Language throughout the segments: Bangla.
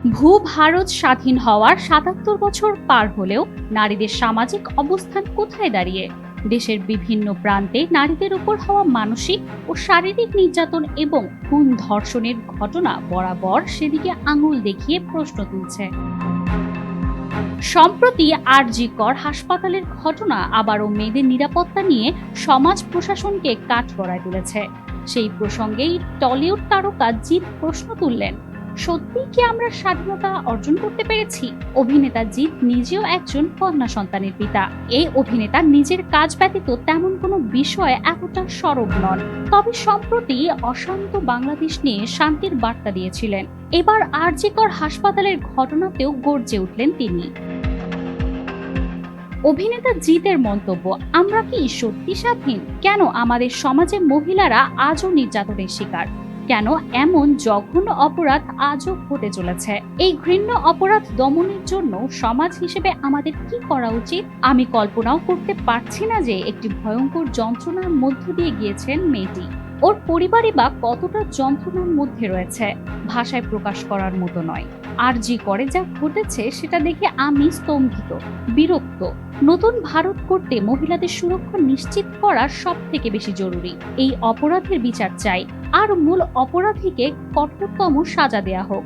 ভারত স্বাধীন হওয়ার ৭৭ বছর পার হলেও নারীদের সামাজিক অবস্থান কোথায় দাঁড়িয়ে? দেশের বিভিন্ন প্রান্তে নারীদের উপর হওয়া মানসিক ও শারীরিক নির্যাতন এবং খুন ধর্ষণের ঘটনা বরাবর সেদিকে আঙুল দেখিয়ে প্রশ্ন তুলছে। সম্প্রতি আরজি কর হাসপাতালের ঘটনা আবারও মেয়েদের নিরাপত্তা নিয়ে সমাজ প্রশাসনকে কাঠগড়ায় তুলেছে। সেই প্রসঙ্গেই টলিউড তারকা জিৎ প্রশ্ন তুললেন, সত্যি কি আমরা স্বাধীনতা অর্জন করতে পেরেছি? অভিনেতা জিৎ নিজেও একজন কন্যা সন্তানের পিতা। এই অভিনেতা নিজের কাজ ব্যতীত তেমন কোনো বিষয়ে এতটা সরব নন, তবে সম্প্রতি অশান্ত বাংলাদেশ নিয়ে শান্তির বার্তা দিয়েছিলেন। এবার আরজি কর হাসপাতালের ঘটনাতেও গর্জে উঠলেন তিনি। অভিনেতা জিতের মন্তব্য, আমরা কি সত্যি স্বাধীন? কেন আমাদের সমাজে মহিলারা আজও নির্যাতনের শিকার? কেন এমন জঘন্য অপরাধ আজও ঘটে চলেছে? এই ঘৃণ্য অপরাধ দমনের জন্য সমাজ হিসেবে আমাদের কি করা উচিত? আমি কল্পনাও করতে পারছি না যে একটি ভয়ঙ্কর যন্ত্রণার মধ্য দিয়ে গিয়েছেন মেয়েটি। ওর পরিবারই বা কতটা যন্ত্রণার মধ্যে রয়েছে, ভাষায় প্রকাশ করার মতো নয়। আরজি করে যা ঘটেছে সেটা দেখে আমি স্তম্ভিত, বিরক্ত। নতুন ভারত করতে মহিলাদের সুরক্ষা নিশ্চিত করা সব থেকে বেশি জরুরি। এই অপরাধের বিচার চাই, আর মূল অপরাধীকে কঠোরতম সাজা দেয়া হোক।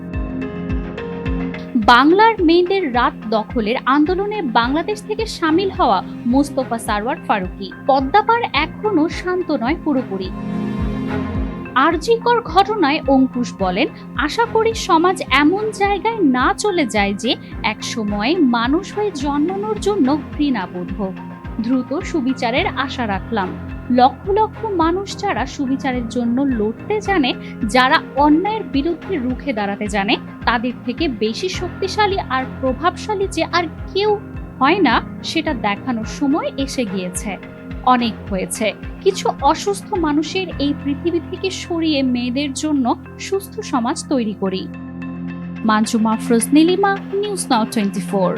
বাংলার মেয়েদের রাত দখলের আন্দোলনে বাংলাদেশ থেকে সামিল হওয়া মোস্তফা সারওয়ার ফারুকী, পদ্মাপার এখনো শান্ত নয় পুরোপুরি। আরজি কর ঘটনায় অঙ্কুশ বলেন, আশা করি সমাজ এমন জায়গায় না চলে যায় যে এক সময়ে মানুষ হয়ে জন্মানোর জন্য ঘৃণা বোধ হোক। দ্রুত সুবিচারের আশা রাখলাম। লক্ষ লক্ষ মানুষ যারা সুবিচারের জন্য লড়তে জানে, যারা অন্যায়ের বিরুদ্ধে রুখে দাঁড়াতে জানে, তাদের থেকে বেশি শক্তিশালী আর প্রভাবশালী যে আর কেউ হয় না, সেটা দেখানোর সময় এসে গিয়েছে। অনেক হয়েছে। কিছু অসুস্থ মানুষের এই পৃথিবী থেকে সরিয়ে মেয়েদের জন্য সুস্থ সমাজ তৈরি করি। মানজু মাফরোজ নীলিমা, নিউজ নাও 24।